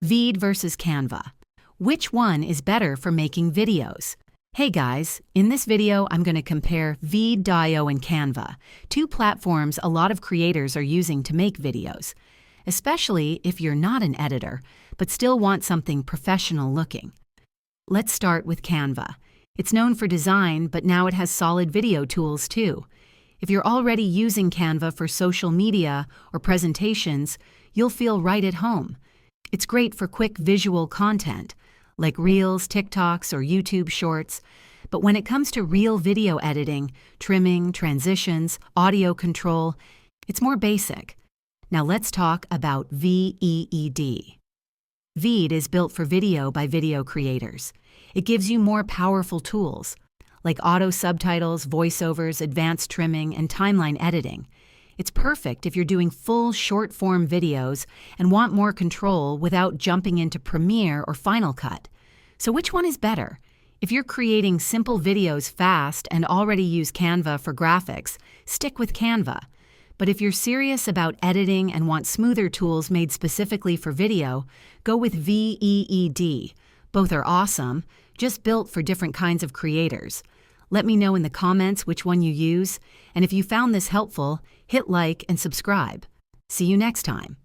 VEED versus Canva. Which one is better for making videos? Hey guys, in this video I'm going to compare VEED.io and Canva, two platforms a lot of creators are using to make videos, especially if you're not an editor but still want something professional looking. Let's start with Canva. It's known for design, but now it has solid video tools too. If you're already using Canva for social media or presentations, you'll feel right at home. It's great for quick visual content, like Reels, TikToks, or YouTube Shorts. But when it comes to real video editing, trimming, transitions, audio control, it's more basic. Now let's talk about VEED. VEED is built for video by video creators. It gives you more powerful tools, like auto subtitles, voiceovers, advanced trimming, and timeline editing. It's perfect if you're doing full short-form videos and want more control without jumping into Premiere or Final Cut. So which one is better? If you're creating simple videos fast and already use Canva for graphics, stick with Canva. But if you're serious about editing and want smoother tools made specifically for video, go with VEED. Both are awesome, just built for different kinds of creators. Let me know in the comments which one you use, and if you found this helpful, hit like and subscribe. See you next time.